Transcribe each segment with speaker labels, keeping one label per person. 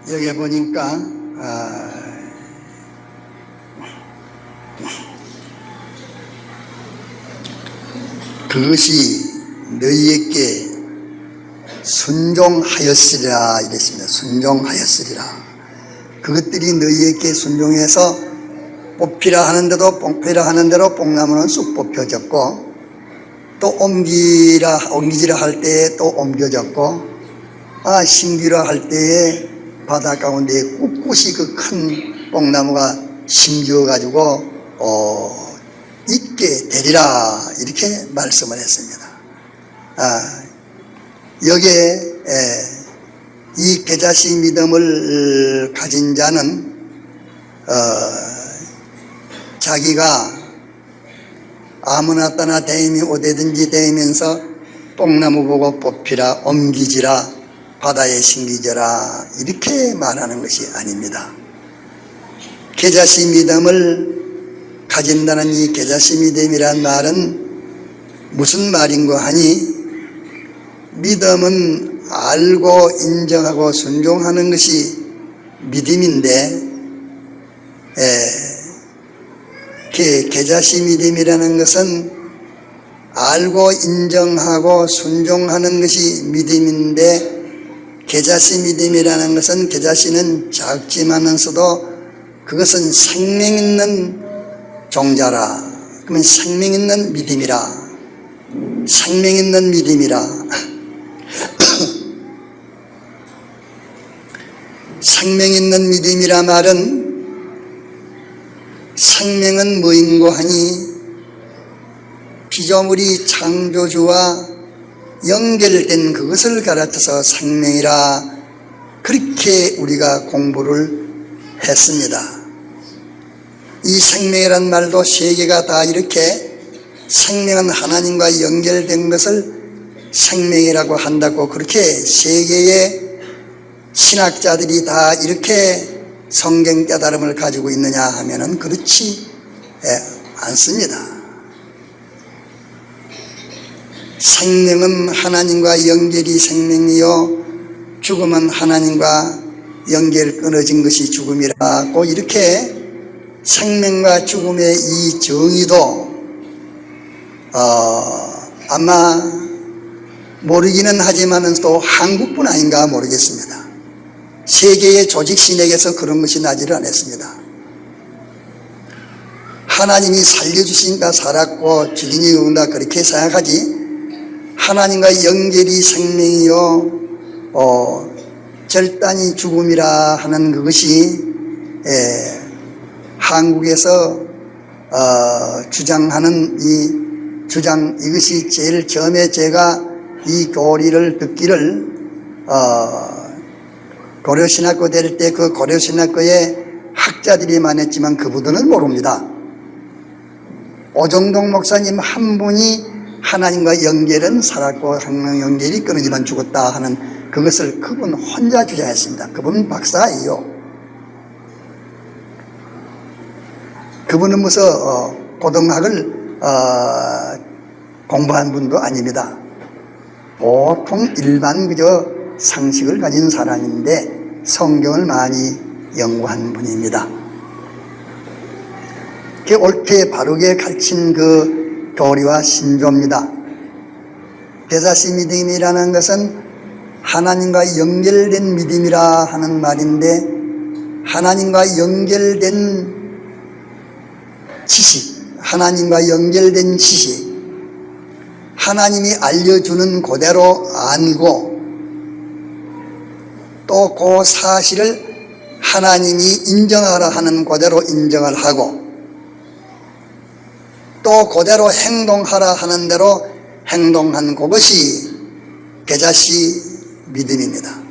Speaker 1: 여기 보니까 그것이 너희에게 순종하였으리라 이랬습니다. 순종하였으리라. 그것들이 너희에게 순종해서 뽑히라 하는데도 뽑히라 하는 대로 뽕나무는 쑥 뽑혀졌고, 또 옮기지라 할 때에 또 옮겨졌고, 심기라 할 때에 바다 가운데 꿋꿋이 그 큰 뽕나무가 심겨 가지고 있게 되리라 이렇게 말씀을 했습니다. 여기에 이 겨자씨 믿음을 가진 자는 자기가 아무나 따나 대임이 오대든지 대이면서 뽕나무 보고 뽑히라, 옮기지라, 바다에 심기져라 이렇게 말하는 것이 아닙니다. 겨자씨 믿음을 가진다는 이 겨자씨 믿음이란 말은 무슨 말인고 하니, 믿음은 알고 인정하고 순종하는 것이 믿음인데, 겨자씨 믿음이라는 것은 알고 인정하고 순종하는 것이 믿음인데, 겨자씨 믿음이라는 것은 겨자씨는 작지만서도 그것은 생명 있는 종자라. 그러면 생명 있는 믿음이라. 생명 있는 믿음이라. 생명 있는 믿음이라 말은, 생명은 뭐인고 하니 피조물이 창조주와 연결된 그것을 가르쳐서 생명이라 그렇게 우리가 공부를 했습니다. 이 생명이란 말도 세계가 다 이렇게 생명은 하나님과 연결된 것을 생명이라고 한다고 그렇게 세계의 신학자들이 다 이렇게 성경 깨달음을 가지고 있느냐 하면은 그렇지 않습니다. 생명은 하나님과 연결이 생명이요, 죽음은 하나님과 연결 끊어진 것이 죽음이라고 이렇게 생명과 죽음의 이 정의도 아마 모르기는 하지만은 또 한국뿐 아닌가 모르겠습니다. 세계의 조직신에게서 그런 것이 나지를 않았습니다. 하나님이 살려주시니까 살았고 죽이니 죽는다 그렇게 생각하지, 하나님과 연결이 생명이요 절단이 죽음이라 하는 그것이 한국에서 주장하는 이 주장, 이것이 제일 처음에 제가 이 교리를 듣기를 고려신학교 될 때 그 고려신학교에 학자들이 많았지만 그분들은 모릅니다. 오정동 목사님 한 분이 하나님과 연결은 살았고 생명 연결이 끊어지면 죽었다 하는 그것을 그분 혼자 주장했습니다. 그분은 박사예요. 그분은 무슨 고등학을 공부한 분도 아닙니다. 보통 일반 그저 상식을 가진 사람인데 성경을 많이 연구한 분입니다. 옳게 바르게 가르친 그 교리와 신조입니다. 겨자씨 믿음이라는 것은 하나님과 연결된 믿음이라 하는 말인데, 하나님과 연결된 지식, 하나님과 연결된 지식, 하나님이 알려주는 그대로 알고, 또 그 사실을 하나님이 인정하라 하는 그대로 인정을 하고, 또 그대로 행동하라 하는 대로 행동한 그것이 겨자씨 믿음입니다.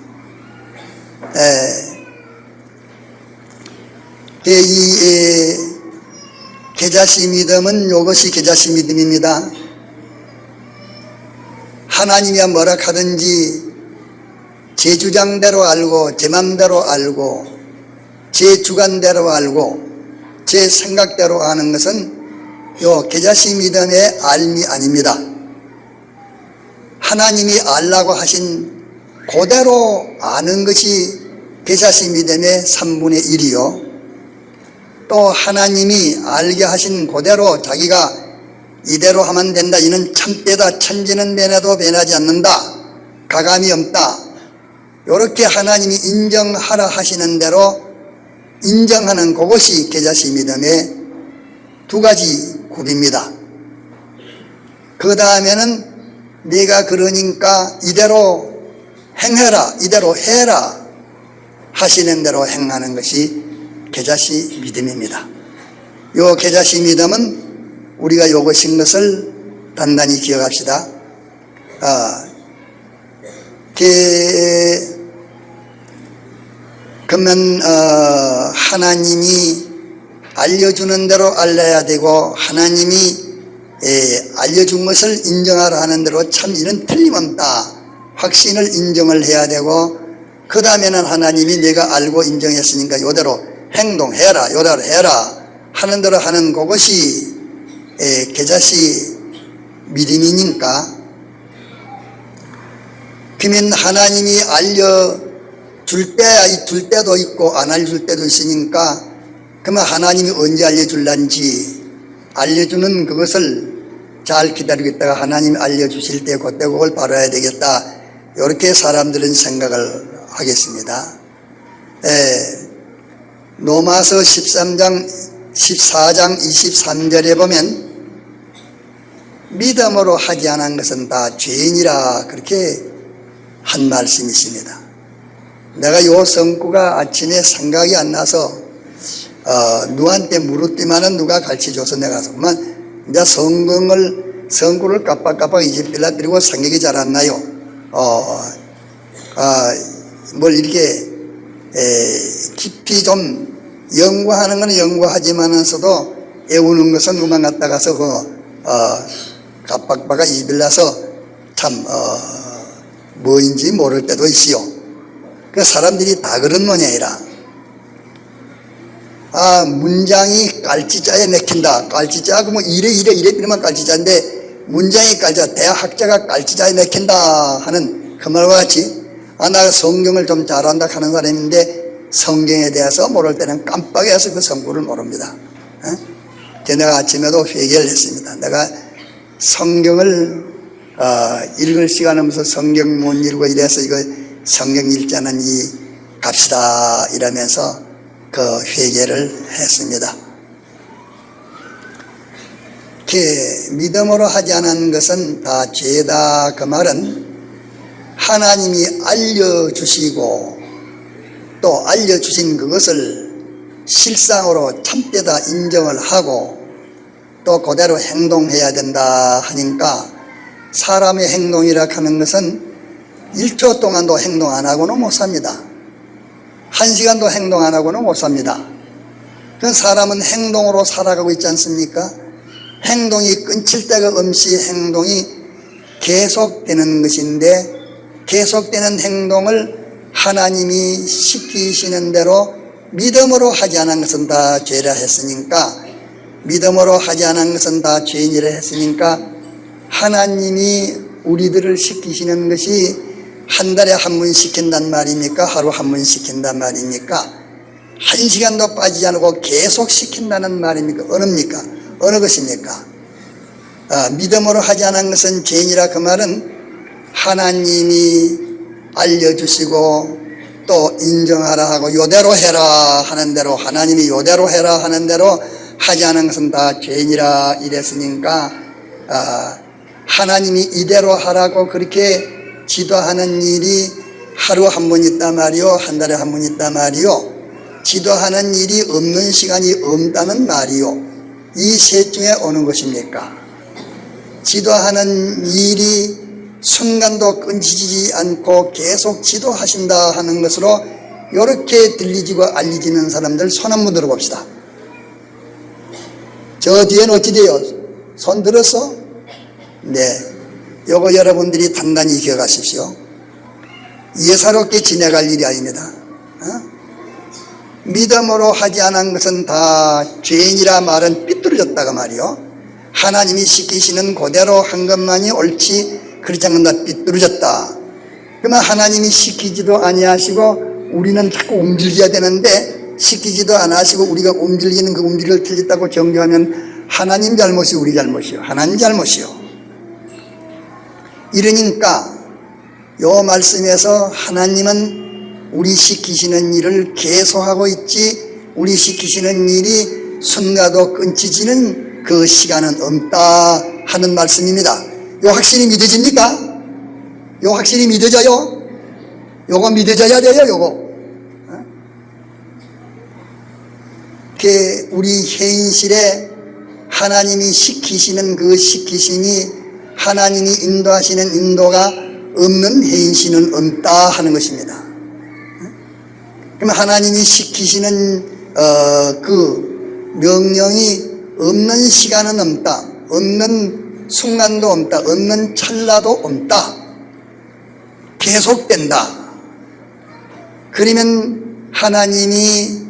Speaker 1: 이 겨자씨 믿음은 이것이 겨자씨 믿음입니다. 하나님이 뭐라 하든지 제 주장대로 알고, 제 맘대로 알고, 제 주관대로 알고, 제 생각대로 하는 것은 요 겨자씨 믿음의 알미 아닙니다. 하나님이 알라고 하신 그대로 아는 것이 계자시 믿음의 3분의 1이요. 또 하나님이 알게 하신 그대로 자기가 이대로 하면 된다. 이는 참되다. 천지는 변해도 변하지 않는다. 가감이 없다. 이렇게 하나님이 인정하라 하시는 대로 인정하는 그것이 계자시 믿음의 두 가지 굽입니다. 그 다음에는 네가 그러니까 이대로 행해라, 이대로 해라 하시는 대로 행하는 것이 계자시 믿음입니다. 요 계자시 믿음은 우리가 요것인 것을 단단히 기억합시다. 그러면 하나님이 알려주는 대로 알려야 되고 하나님이 알려준 것을 인정하라 하는 대로 참 이는 틀림없다 확신을 인정을 해야 되고, 그 다음에는 하나님이 내가 알고 인정했으니까 요대로 행동해라, 요대로 해라 하는 대로 하는 그것이 계자시 믿음이니까, 그러면 하나님이 알려줄 때도 있고 안 알려줄 때도 있으니까, 그러면 하나님이 언제 알려줄란지 알려주는 그것을 잘 기다리고 있다가 하나님이 알려주실 때 그때 그걸 바라야 되겠다. 이렇게 사람들은 생각을 하겠습니다. 로마서 14장 23절에 보면 믿음으로 하지 않은 것은 다 죄인이라 그렇게 한 말씀이 있습니다. 내가 요 성구가 아침에 생각이 안 나서 누구한테 물었더니만은 누가 가르쳐줘서 내가 그만 이제 성구를 깜빡깜빡 잊어버려 드리고 생각이 잘 안 나요. 뭘 이렇게 깊이 좀 연구하는 건 연구하지만서도 애우는 것은 그만 갖다 가서 깜빡깜빡 잊어버려서 참 뭐인지 모를 때도 있어요. 그 사람들이 다 그런 모양이라. 문장이 깔치자에 맥힌다. 깔치자가 뭐 이래 이러면 깔치자인데, 문장이 깔치자, 대학자가 깔치자에 맥힌다 하는 그 말과 같이, 나 성경을 좀 잘한다 하는 사람인데 성경에 대해서 모를 때는 깜빡해서 그 성구를 모릅니다. 내가 아침에도 회개를 했습니다. 내가 성경을 읽을 시간 없어서 성경 못 읽고 이래서 이거 성경 읽자는 갑시다 이러면서 그 회개를 했습니다. 믿음으로 하지 않은 것은 다 죄다. 그 말은 하나님이 알려주시고 또 알려주신 그것을 실상으로 참되다 인정을 하고 또 그대로 행동해야 된다 하니까, 사람의 행동이라 하는 것은 1초 동안도 행동 안 하고는 못 삽니다. 1시간도 행동 안 하고는 못 삽니다. 그 사람은 행동으로 살아가고 있지 않습니까? 행동이 끊칠 데가 없이 행동이 계속되는 것인데, 계속되는 행동을 하나님이 시키시는 대로 믿음으로 하지 않은 것은 다 죄라 했으니까, 믿음으로 하지 않은 것은 다 죄인이라 했으니까, 하나님이 우리들을 시키시는 것이 한 달에 한 번 시킨단 말입니까? 하루 한 번 시킨단 말입니까? 1시간도 빠지지 않고 계속 시킨다는 말입니까? 어느 것입니까? 믿음으로 하지 않은 것은 죄인이라. 그 말은 하나님이 알려주시고 또 인정하라 하고 요대로 해라 하는 대로, 하나님이 요대로 해라 하는 대로 하지 않은 것은 다 죄인이라 이랬으니까, 하나님이 이대로 하라고 그렇게 지도하는 일이 하루 한 번 있단 말이요, 한 달에 한 번 있단 말이요, 지도하는 일이 없는 시간이 없다는 말이요, 이 셋 중에 어느 것입니까? 지도하는 일이 순간도 끊기지 않고 계속 지도하신다 하는 것으로 이렇게 들리지고 알려지는 사람들 손 한번 들어봅시다. 저 뒤에는 어찌 돼요? 손 들었어? 네, 요거 여러분들이 단단히 기억하십시오. 예사롭게 지나갈 일이 아닙니다. 믿음으로 하지 않은 것은 다 죄인이라 말은 삐뚤어졌다가 말이요, 하나님이 시키시는 그대로 한 것만이 옳지 그렇지 않는다 삐뚤어졌다. 그러면 하나님이 시키지도 아니하시고 우리는 자꾸 움직여야 되는데 시키지도 않아 하시고 우리가 움직이는 그 움직임을 틀렸다고 정죄하면 하나님 잘못이 우리 잘못이요. 하나님 잘못이요. 이러니까 요 말씀에서 하나님은 우리 시키시는 일을 계속하고 있지 우리 시키시는 일이 순간도 끊기지는 그 시간은 없다 하는 말씀입니다. 요 확실히 믿어집니까? 요 확실히 믿어져요? 요거 믿어져야 돼요. 요거 우리 현실에 하나님이 시키시는 그 시키심이 하나님이 인도하시는 인도가 없는 현실은 없다 하는 것입니다. 그럼 하나님이 시키시는 그 명령이 없는 시간은 없다. 없는 순간도 없다. 없는 찰나도 없다. 계속된다. 그러면 하나님이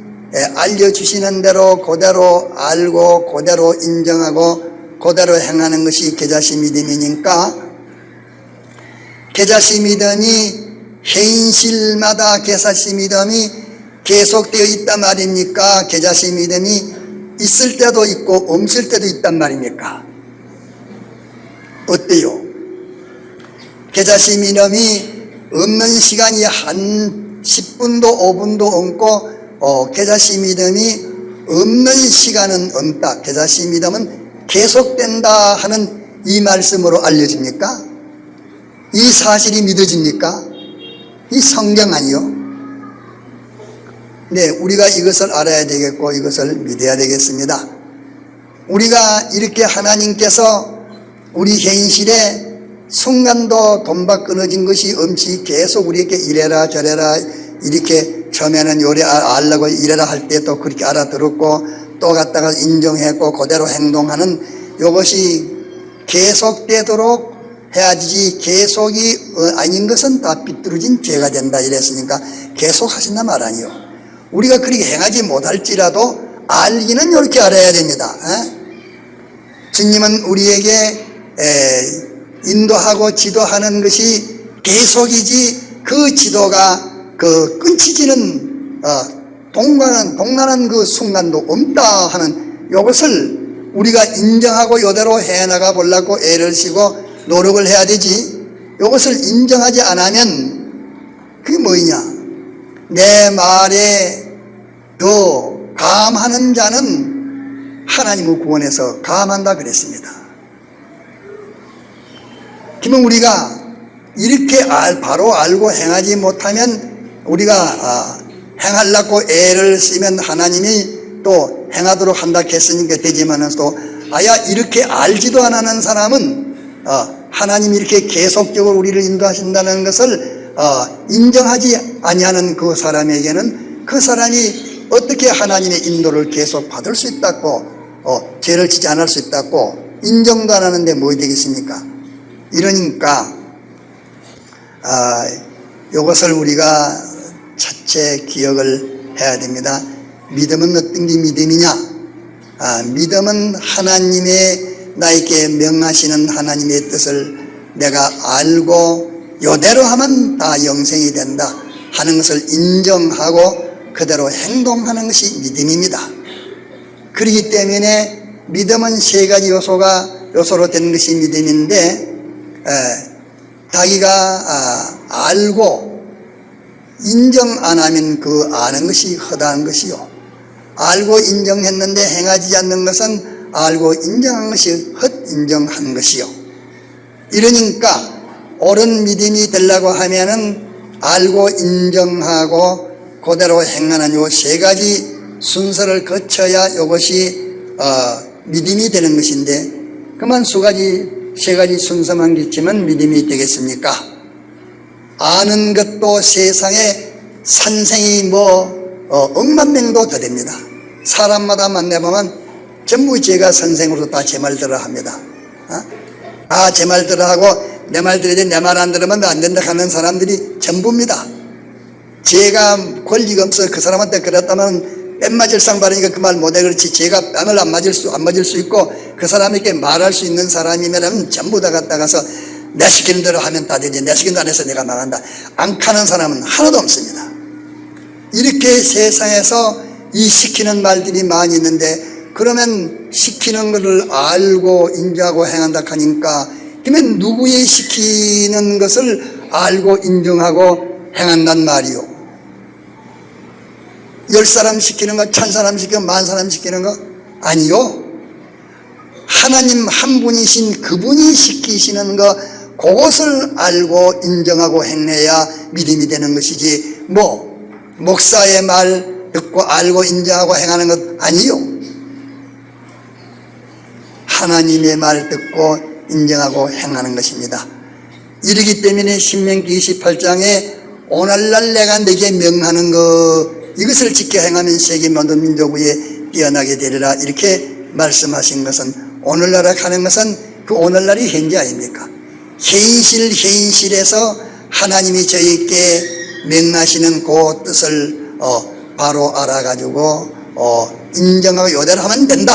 Speaker 1: 알려주시는 대로 그대로 알고 그대로 인정하고 그대로 행하는 것이 계자시 믿음이니까 계자시 믿음이 현실마다 계자시 믿음이 계속되어 있단 말입니까? 계자시 믿음이 있을 때도 있고 없을 때도 있단 말입니까? 어때요? 계자시 믿음이 없는 시간이 한 10분도 5분도 없고 계자시 믿음이 없는 시간은 없다. 계자시 믿음은 계속된다 하는 이 말씀으로 알려집니까? 이 사실이 믿어집니까? 이 성경 아니요? 네, 우리가 이것을 알아야 되겠고 이것을 믿어야 되겠습니다. 우리가 이렇게 하나님께서 우리 현실에 순간도 돈박 끊어진 것이 없이 계속 우리에게 이래라 저래라 이렇게 처음에는 요래 알라고 이래라 할 때 또 그렇게 알아들었고 또 갖다가 인정했고 그대로 행동하는 이것이 계속되도록 해야지 계속이 아닌 것은 다 삐뚤어진 죄가 된다 이랬으니까 계속 하신다 말 아니요. 우리가 그렇게 행하지 못할지라도 알기는 이렇게 알아야 됩니다. 주님은 우리에게 인도하고 지도하는 것이 계속이지 그 지도가 그 끊치지는 동난한 그 순간도 없다 하는 이것을 우리가 인정하고 이대로 해나가 보려고 애를 쓰고 노력을 해야 되지. 이것을 인정하지 않으면 그게 뭐냐? 내 말에 더 감하는 자는 하나님을 구원해서 감한다 그랬습니다. 그러면 우리가 이렇게 바로 알고 행하지 못하면 우리가 행하려고 애를 쓰면 하나님이 또 행하도록 한다 했으니까 되지만은 또 아야 이렇게 알지도 않는 사람은 하나님이 이렇게 계속적으로 우리를 인도하신다는 것을 인정하지 아니하는 그 사람에게는 그 사람이 어떻게 하나님의 인도를 계속 받을 수 있다고 죄를 지지 않을 수 있다고 인정도 안 하는데 뭐 되겠습니까? 이러니까 이것을 우리가 차체 기억을 해야 됩니다. 믿음은 어떤 게 믿음이냐? 믿음은 하나님의 나에게 명하시는 하나님의 뜻을 내가 알고 이대로 하면 다 영생이 된다 하는 것을 인정하고 그대로 행동하는 것이 믿음입니다. 그렇기 때문에 믿음은 세 가지 요소로 된 것이 믿음인데 자기가 알고 인정 안 하면 그 아는 것이 허다한 것이요. 알고 인정했는데 행하지 않는 것은 알고 인정한 것이 헛인정한 것이요. 이러니까 옳은 믿음이 되려고 하면은 알고 인정하고 그대로 행하는 요 세 가지 순서를 거쳐야 이것이 믿음이 되는 것인데 그만 세 가지 순서만 지키면 믿음이 되겠습니까? 아는 것도 세상에 산생이 억만 명도 더 됩니다. 사람마다 만나보면 전부 제가 선생으로서 다 제 말 들어 합니다. 제 말 들어 하고 내 말 들어야 돼, 내 말 안 들으면 안 된다 하는 사람들이 전부입니다. 제가 권리가 없어 그 사람한테 그랬다면 뺨 맞을 상 바르니까 그 말 못해. 그렇지 제가 뺨을 안 맞을 수 있고 그 사람에게 말할 수 있는 사람이면 전부 다 갖다가서 내 시키는 대로 하면 다 되지 내 시키는 대로 안 해서 내가 망한다 안 하는 사람은 하나도 없습니다. 이렇게 세상에서 이 시키는 말들이 많이 있는데, 그러면 시키는 것을 알고 인정하고 행한다 하니까, 그러면 누구의 시키는 것을 알고 인정하고 행한단 말이요? 10사람 시키는 거, 1000사람 시키는 거, 10,000사람 시키는 거? 아니요. 하나님 한 분이신 그분이 시키시는 거, 그것을 알고 인정하고 행해야 믿음이 되는 것이지, 목사의 말 듣고 알고 인정하고 행하는 것 아니요. 하나님의 말 듣고 인정하고 행하는 것입니다. 이러기 때문에 신명기 28장에 오늘날 내가 네게 명하는 것, 이것을 지켜 행하면 세계 모든 민족 위에 뛰어나게 되리라, 이렇게 말씀하신 것은, 오늘날 하는 것은 그 오늘날이 현재 아닙니까? 현실에서 하나님이 저희에게 명하시는 그 뜻을 바로 알아가지고 인정하고 이대로 하면 된다.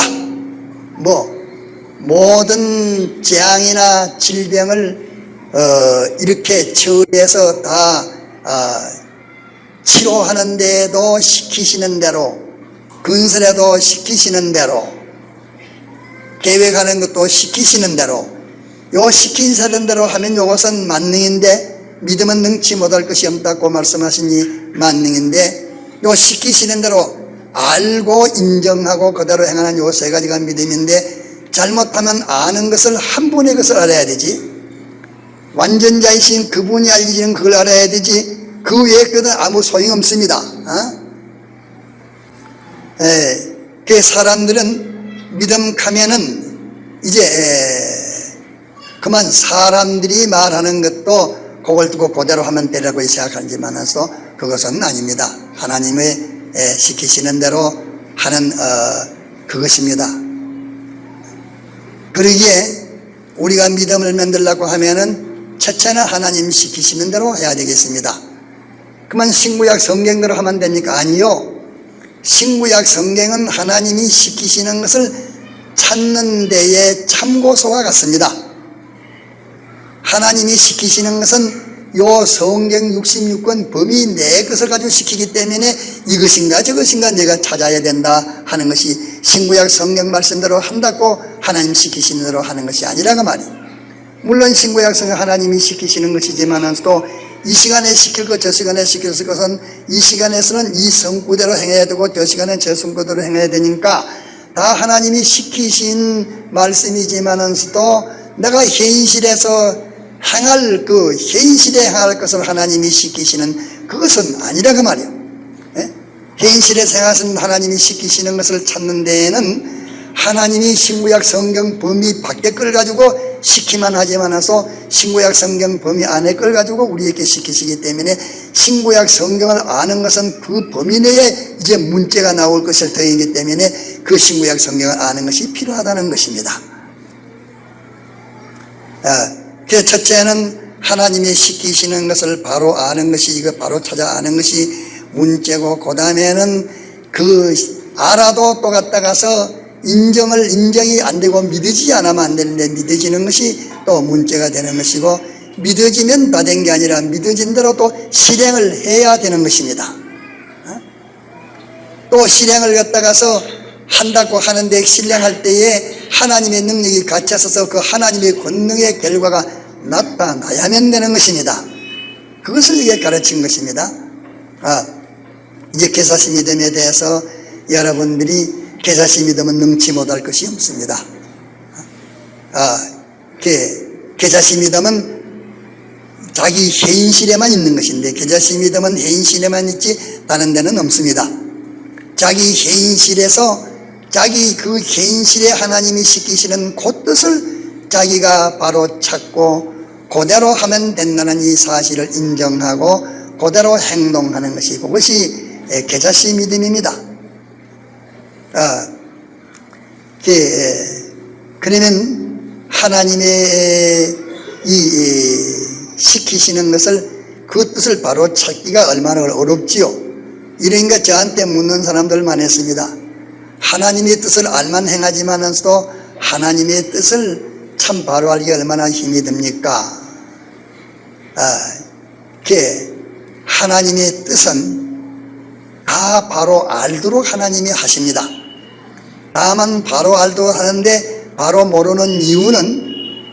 Speaker 1: 모든 재앙이나 질병을 이렇게 처리해서 다 치료하는 데도 시키시는 대로, 건설에도 시키시는 대로, 계획하는 것도 시키시는 대로, 요 시킨 사람대로 하면 이것은 만능인데, 믿음은 능치 못할 것이 없다고 말씀하시니 만능인데, 요 시키시는 대로 알고 인정하고 그대로 행하는 요 세 가지가 믿음인데, 잘못하면 아는 것을 한 분의 것을 알아야 되지, 완전자이신 그분이 알리시는 그걸 알아야 되지, 그 외의 것은 아무 소용없습니다. 그 사람들은 믿음 가면은 이제 그만 사람들이 말하는 것도 그걸 두고 그대로 하면 되라고 생각하지만서 그것은 아닙니다. 하나님의 시키시는 대로 하는 그것입니다. 그러기에 우리가 믿음을 만들려고 하면은 첫째는 하나님 시키시는 대로 해야 되겠습니다. 그만 신구약 성경대로 하면 됩니까? 아니요. 신구약 성경은 하나님이 시키시는 것을 찾는 데에 참고서와 같습니다. 하나님이 시키시는 것은 요 성경 66권 범위 내 것을 가지고 시키기 때문에 이것인가 저것인가 내가 찾아야 된다 하는 것이 신구약 성경 말씀대로 한다고 하나님 시키시는 대로 하는 것이 아니라고 말이에요. 물론 신구약 성경 하나님이 시키시는 것이지만서도 이 시간에 시킬 것, 저 시간에 시킬 것은 이 시간에서는 이 성구대로 행해야 되고 저 시간에 저 성구대로 행해야 되니까 다 하나님이 시키신 말씀이지만서도 내가 현실에서 행할 현실에 행할 것을 하나님이 시키시는 그것은 아니라고 말이에요. 현실에 행하신 하나님이 시키시는 것을 찾는 데에는 하나님이 신구약 성경 범위 밖에 걸 가지고 시키만 하지만서 신구약 성경 범위 안에 걸 가지고 우리에게 시키시기 때문에 신구약 성경을 아는 것은 그 범위 내에 이제 문제가 나올 것을 더이기 때문에 그 신구약 성경을 아는 것이 필요하다는 것입니다. 그 첫째는 하나님이 시키시는 것을 바로 아는 것이, 이거 바로 찾아 아는 것이 문제고, 그 다음에는 그 알아도 또 갔다가서 인정이 안 되고 믿어지지 않으면 안 되는데 믿어지는 것이 또 문제가 되는 것이고, 믿어지면 다 된 게 아니라 믿어진 대로 또 실행을 해야 되는 것입니다. 또 실행을 갖다가서 한다고 하는데 실행할 때에 하나님의 능력이 같이 있어서 그 하나님의 권능의 결과가 나타나야만 되는 것입니다. 그것을 이게 가르친 것입니다. 이제 개사시 믿음에 대해서 여러분들이 개사시 믿음은 능치 못할 것이 없습니다. 개사시 믿음은 자기 현실에만 있는 것인데, 개사시 믿음은 현실에만 있지 다른 데는 없습니다. 자기 현실에서 자기 그 현실에 하나님이 시키시는 그 뜻을 자기가 바로 찾고 그대로 하면 된다는 이 사실을 인정하고 그대로 행동하는 것이, 그것이 개자씨 믿음입니다. 그러면 하나님의 이 시키시는 것을, 그 뜻을 바로 찾기가 얼마나 어렵지요. 이러니까 저한테 묻는 사람들 많았습니다. 하나님의 뜻을 알만 행하지만서도 하나님의 뜻을 참 바로 알기가 얼마나 힘이 듭니까? 하나님의 뜻은 다 바로 알도록 하나님이 하십니다. 다만 바로 알도록 하는데 바로 모르는 이유는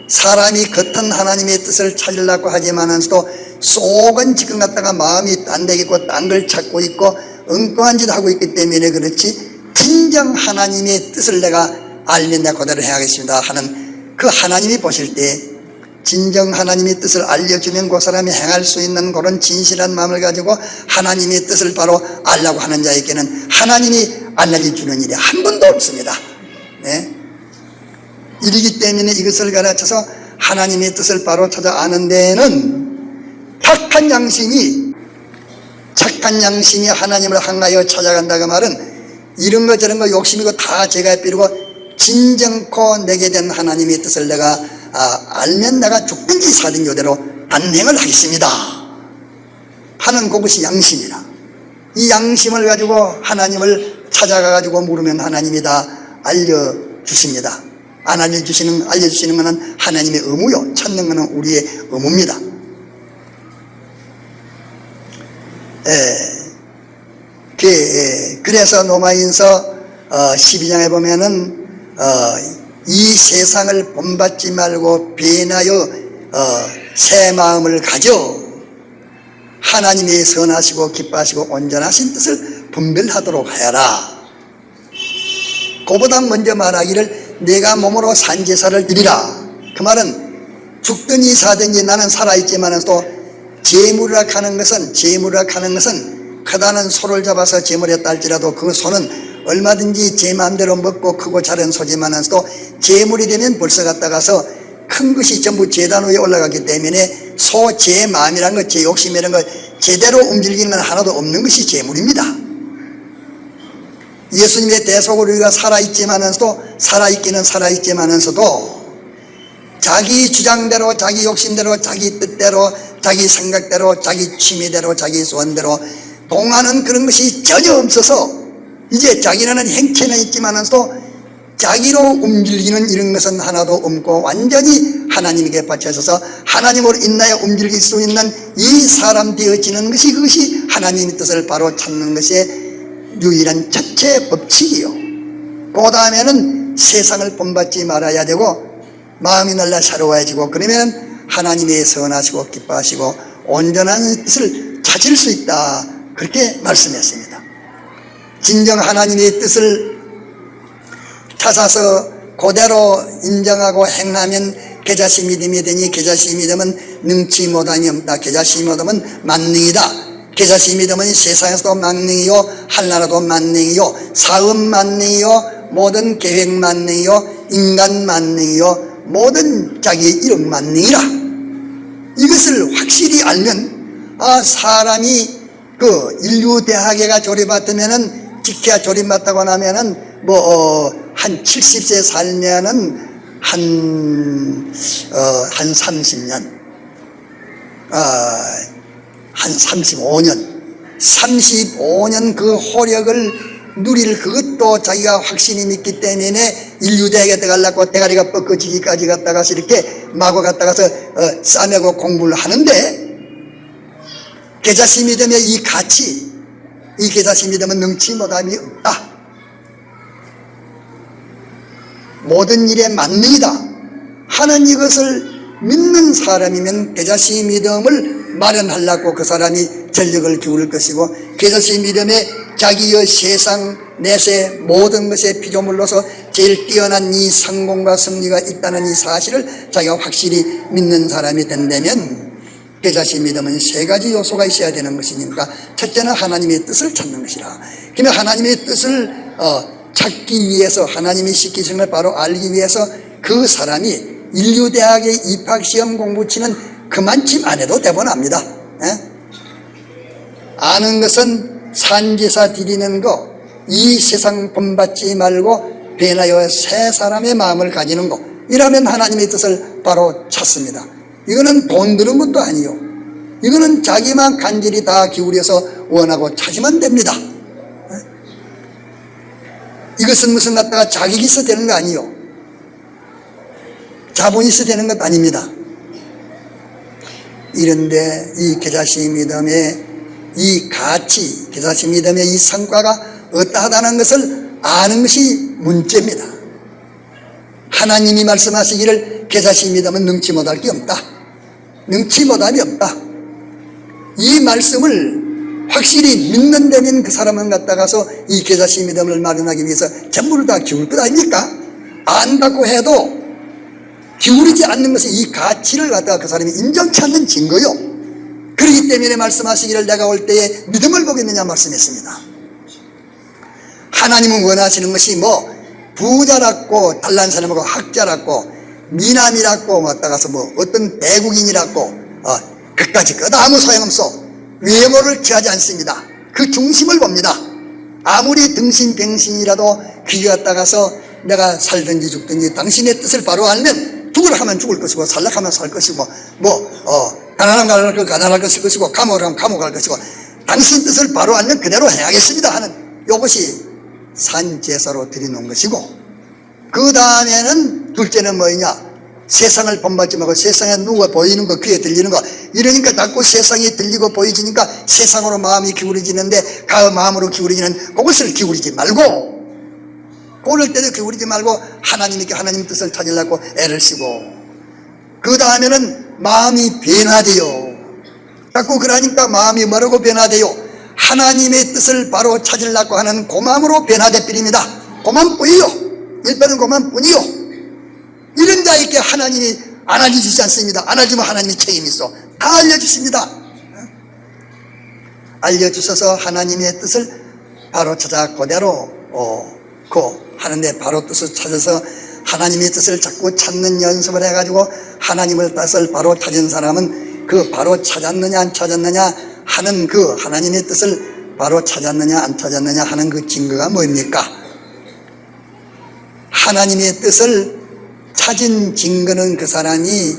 Speaker 1: 사람이 겉은 하나님의 뜻을 찾으려고 하지만서도 속은 지금 갖다가 마음이 딴 데 있고 딴 걸 찾고 있고 엉뚱한 짓 하고 있기 때문에 그렇지, 진정 하나님의 뜻을 내가 알면 내가 그대로 해야겠습니다 하는 그 하나님이 보실 때 진정 하나님의 뜻을 알려주면 그 사람이 행할 수 있는 그런 진실한 마음을 가지고 하나님의 뜻을 바로 알려고 하는 자에게는 하나님이 알려주는 일이 한 번도 없습니다. 네? 이러기 때문에 이것을 가르쳐서 하나님의 뜻을 바로 찾아 아는 데에는 착한 양심이 하나님을 향하여 찾아간다고 말은 이런 거 저런 거 욕심이고 다 제가 필요고 진정코 내게 된 하나님의 뜻을 내가 알면 내가 죽든지 살든지 이대로 단행을 하겠습니다 하는 그것이 양심이라. 이 양심을 가지고 하나님을 찾아가 가지고 물으면 하나님이 다 알려주십니다. 안 알려주시는 것은 하나님의 의무요, 찾는 것은 우리의 의무입니다. 그래서 로마인서 12장에 보면은 이 세상을 본받지 말고 변하여 새 마음을 가져 하나님의 선하시고 기뻐하시고 온전하신 뜻을 분별하도록 하여라. 그보다 먼저 말하기를 내가 몸으로 산 제사를 드리라. 그 말은 죽든지 사든지 나는 살아있지만 또 제물이라 하는 것은 크다는 소를 잡아서 제물했다 할지라도 그 소는 얼마든지 제 마음대로 먹고 크고 자른 소지만서도 제물이 되면 벌써 갔다가서 큰 것이 전부 제단 위에 올라가기 때문에 소 제 마음이란 것, 제 욕심이란 것 제대로 움직이는 건 하나도 없는 것이 제물입니다. 예수님의 대속으로 우리가 살아있기는 살아있지만서도 자기 주장대로, 자기 욕심대로, 자기 뜻대로, 자기 생각대로, 자기 취미대로, 자기 소원대로 동하는 그런 것이 전혀 없어서 이제 자기는 행체는 있지만서도 자기로 움직이는 이런 것은 하나도 없고 완전히 하나님에게 바쳐서서 하나님으로 인하여 움직일 수 있는 이 사람 되어지는 것이 그것이 하나님의 뜻을 바로 찾는 것의 유일한 첫째 법칙이요. 그 다음에는 세상을 본받지 말아야 되고 마음이 날라 새로워지고 그러면 하나님의 선하시고 기뻐하시고 온전한 뜻을 찾을 수 있다, 그렇게 말씀했습니다. 진정 하나님의 뜻을 찾아서 그대로 인정하고 행하면 계자시 믿음이 되니 계자시 믿음은 능치 못함이 없다. 계자시 믿음은 만능이다. 계자시 믿음은 세상에서도 만능이요, 한나라도 만능이요, 사업 만능이요, 모든 계획 만능이요, 인간 만능이요, 모든 자기의 이름 만능이라. 이것을 확실히 알면 사람이 그 인류대학에가 조립받으면은 직해야 조립받다고 나면은 한 70세 살면은 한 30년, 한 35년 그 호력을 누릴 그것도 자기가 확신이 믿기 때문에 인류대학에 들어가려고 대가리가 뻗어지기까지 갔다가서 이렇게 마구 갔다가서 싸매고 공부를 하는데 계자시 믿음의 이 가치, 이 계자시 믿음은 능치 못함이 없다. 모든 일에 만능이다 하는 이것을 믿는 사람이면 계자시 믿음을 마련하려고 그 사람이 전력을 기울일 것이고 계자시 믿음에 자기의 세상 내세 모든 것의 피조물로서 제일 뛰어난 이 성공과 승리가 있다는 이 사실을 자기가 확실히 믿는 사람이 된다면 계자시 믿음은 세 가지 요소가 있어야 되는 것이니까 첫째는 하나님의 뜻을 찾는 것이라. 그러면 하나님의 뜻을 찾기 위해서, 하나님이 시키신 걸 바로 알기 위해서 그 사람이 인류대학에 입학시험 공부치는 그만큼 안 해도 대본합니다. 아는 것은 산제사 드리는 거, 이 세상 본받지 말고 변하여 새 사람의 마음을 가지는 거, 이러면 하나님의 뜻을 바로 찾습니다. 이거는 돈 드는 것도 아니요, 이거는 자기만 간절히 다 기울여서 원하고 찾으면 됩니다. 이것은 무슨 갖다가 자격이 있어 되는 거 아니요, 자본이 있어 되는 것 아닙니다. 이런데 이 계자시 믿음의 이 가치, 개사시 믿음의 이 성과가 어떠하다는 것을 아는 것이 문제입니다. 하나님이 말씀하시기를 개사시 믿음은 능치 못할 게 없다. 능치 못함이 없다. 이 말씀을 확실히 믿는 데면 그 사람은 갖다가서 이 개사시 믿음을 마련하기 위해서 전부를 다 기울일 것 아닙니까? 안다고 해도 기울이지 않는 것은 이 가치를 갖다가 그 사람이 인정치 않는 증거요. 그렇기 때문에 말씀하시기를 내가 올 때에 믿음을 보겠느냐 말씀했습니다. 하나님은 원하시는 것이 뭐 부자랍고 달란 사람하고 학자랍고 미남이랍고 왔다가서 뭐 어떤 외국인이랍고 그까지 것 아무 소용없어. 외모를 취하지 않습니다. 그 중심을 봅니다. 아무리 등신병신이라도 그게 갖다가서 내가 살든지 죽든지 당신의 뜻을 바로 알면 죽으라 하면 죽을 것이고 살라 하면 살 것이고 가난하면 가난할 것이고 감옥을 하면 감옥할 것이고 당신 뜻을 바로 알면 그대로 행하겠습니다 하는 이것이 산제사로 드리는 것이고, 그 다음에는 둘째는 뭐냐, 세상을 본받지 말고 세상에 누가 보이는 거 귀에 들리는 거 이러니까 자꾸 세상이 들리고 보이지니까 세상으로 마음이 기울어지는데 그 마음으로 기울어지는 그것을 기울이지 말고, 그럴 때도 기울이지 말고 하나님께 하나님 뜻을 찾으려고 애를 쓰고, 그 다음에는 마음이 변화돼요. 자꾸 그러니까 마음이 뭐라고 변화돼요? 하나님의 뜻을 바로 찾으려고 하는 그 마음으로 변화돼 버립니다. 그만뿐이요. 일반은 그만뿐이요. 이런 자에게 하나님이 안 알려주지 않습니다. 안 알려주면 하나님이 책임이 있어. 다 알려주십니다. 알려주셔서 하나님의 뜻을 바로 찾아 그대로 하는데 바로 뜻을 찾아서 하나님의 뜻을 자꾸 찾는 연습을 해가지고 하나님의 뜻을 바로 찾은 사람은 그 바로 찾았느냐 안 찾았느냐 하는 그 하나님의 뜻을 바로 찾았느냐 안 찾았느냐 하는 그 증거가 뭡니까? 하나님의 뜻을 찾은 증거는 그 사람이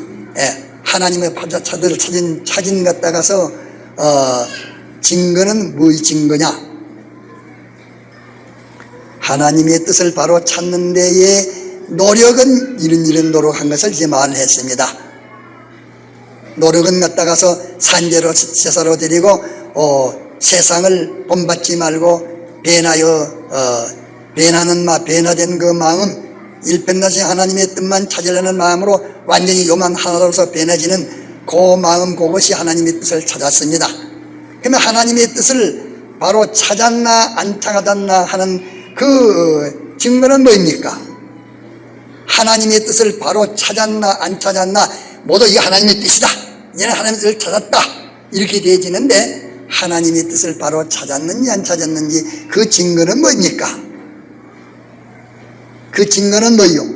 Speaker 1: 하나님의 찾은 갖다가서 증거는 무엇이 증거냐? 하나님의 뜻을 바로 찾는 데에 노력은 이런 노력한 것을 이제 말을 했습니다. 노력은 갖다가서 산재로 세사로 드리고 세상을 본받지 말고 변화된 그 마음, 일편단심 하나님의 뜻만 찾으려는 마음으로 완전히 요만 하나로서 변해지는 그 마음, 그것이 하나님의 뜻을 찾았습니다. 그러면 하나님의 뜻을 바로 찾았나 안 찾았나 하는 그 증거는 뭐입니까? 하나님의 뜻을 바로 찾았나 안 찾았나 모두 이게 하나님의 뜻이다, 얘는 하나님의 뜻을 찾았다, 이렇게 되어지는데 하나님의 뜻을 바로 찾았는지 안 찾았는지 그 증거는 뭡니까? 그 증거는 뭐요?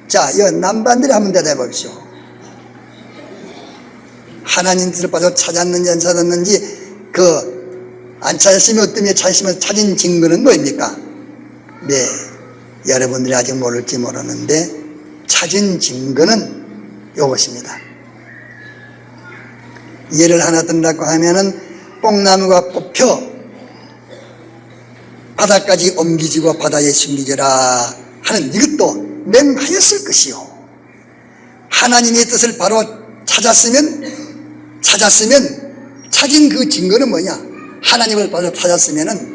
Speaker 1: 자, 이 남반들이 한번 대답해 보십시오. 하나님 뜻을 바로 찾았는지 안 찾았는지 안 찾았으면 어떤 게 찾았으면 찾은 증거는 뭐입니까? 네, 여러분들이 아직 모를지 모르는데 찾은 증거는 이것입니다. 예를 하나 든다고 하면은 뽕나무가 뽑혀 바다까지 옮기지고 바다에 숨기져라 하는 이것도 맹하였을 것이요. 하나님의 뜻을 바로 찾은 그 증거는 뭐냐? 하나님을 바로 찾았으면은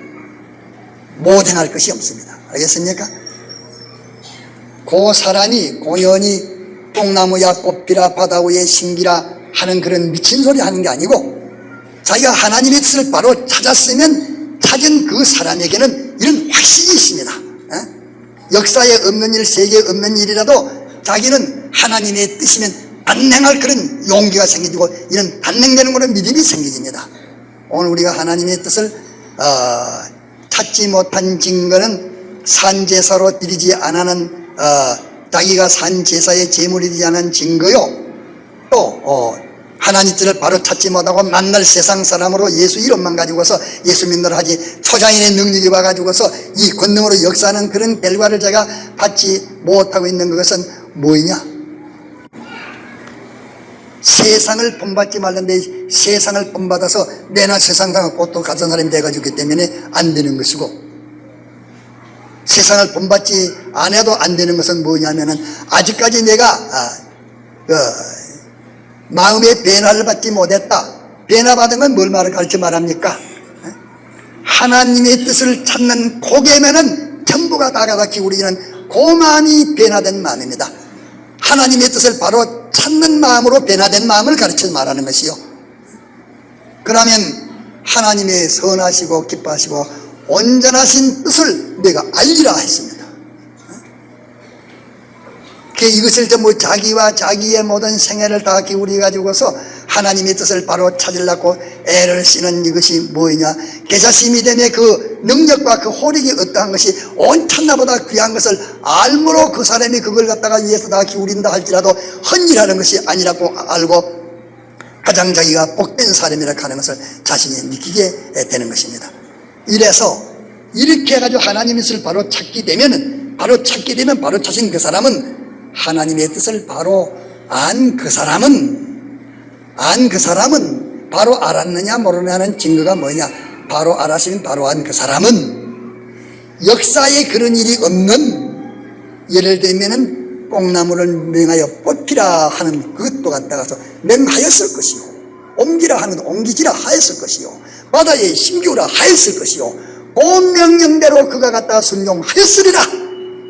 Speaker 1: 못 행할 것이 없습니다. 알겠습니까? 그 사람이 공연히 뽕나무야 꽃피라 바다 위에 심기라 하는 그런 미친 소리 하는 게 아니고, 자기가 하나님의 뜻을 바로 찾았으면 찾은 그 사람에게는 이런 확신이 있습니다. 역사에 없는 일, 세계에 없는 일이라도 자기는 하나님의 뜻이면 단행할 그런 용기가 생기고 이런 단행되는 그런 믿음이 생기집니다. 오늘 우리가 하나님의 뜻을 찾지 못한 증거는 산제사로 드리지 않는 자기가 산제사의 제물이 되지 않은 증거요, 또 하나님 뜻을 바로 찾지 못하고 만날 세상 사람으로 예수 이름만 가지고서 예수 믿노라 하지 초장인의 능력이 와가지고서 이 권능으로 역사하는 그런 결과를 제가 받지 못하고 있는 것은 뭐냐? 세상을 본받지 말는데 세상을 본받아서 내나 세상과 꽃도 같은 사람이 돼가지고 때문에 안 되는 것이고, 세상을 본받지 안 해도 안 되는 것은 뭐냐면은 아직까지 내가 마음의 변화를 받지 못했다, 변화받은 건 뭘 가르쳐 말합니까? 하나님의 뜻을 찾는 고개면은 전부가 다가다 기울이는 그 마음이 변화된 마음입니다. 하나님의 뜻을 바로 찾는 마음으로 변화된 마음을 가르쳐 말하는 것이요. 그러면 하나님의 선하시고 기뻐하시고 온전하신 뜻을 내가 알리라 했습니다. 이것을 전부 자기와 자기의 모든 생애를 다 기울여 가지고서 하나님의 뜻을 바로 찾으려고 애를 쓰는 이것이 뭐냐? 계자심이 되네. 그 능력과 그 호력이 어떠한 것이 온 천하보다 귀한 것을 알므로 그 사람이 그걸 갖다가 위해서 다 기울인다 할지라도 헛일하는 것이 아니라고 알고 가장 자기가 복된 사람이라 하는 것을 자신이 느끼게 되는 것입니다. 이래서 이렇게 해가지고 하나님의 뜻을 바로 찾게 되면 바로 찾은 그 사람은 하나님의 뜻을 바로 안 그 사람은 바로 알았느냐 모르느냐는 증거가 뭐냐? 바로 알았으면 바로 안 그 사람은 역사에 그런 일이 없는, 예를 들면은 뽕나무를 맹하여 뽑히라 하는 그것도 갖다가서 맹하였을 것이요, 옮기라 하는 옮기지라 하였을 것이요, 바다에 심기우라 하였을 것이요, 그 명령대로 그가 갖다가 순종하였으리라.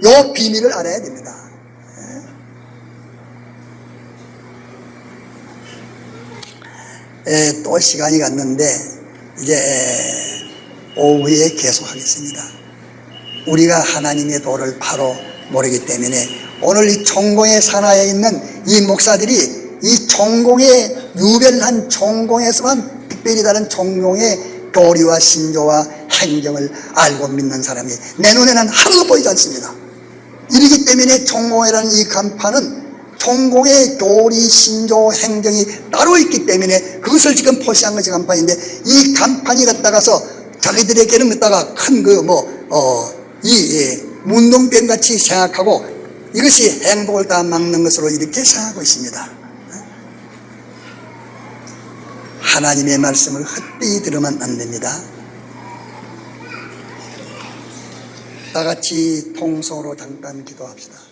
Speaker 1: 요 비밀을 알아야 됩니다. 또 시간이 갔는데 이제 오후에 계속하겠습니다. 우리가 하나님의 도를 바로 모르기 때문에 오늘 이 총공의 산하에 있는 이 목사들이 이 총공의 유별난 총공에서만 특별히 다른 총공의 교리와 신조와 행정을 알고 믿는 사람이 내 눈에는 하나도 보이지 않습니다. 이러기 때문에 총공이라는 이 간판은 총공의 교리, 신조, 행정이 따로 있기 때문에 그것을 지금 표시한 것이 간판인데, 이 간판이 갖다가서 자기들에게는 갖다가 큰 문동병 같이 생각하고 이것이 행복을 다 막는 것으로 이렇게 생각하고 있습니다. 하나님의 말씀을 헛되이 들으면 안 됩니다. 다 같이 통성으로 잠깐 기도합시다.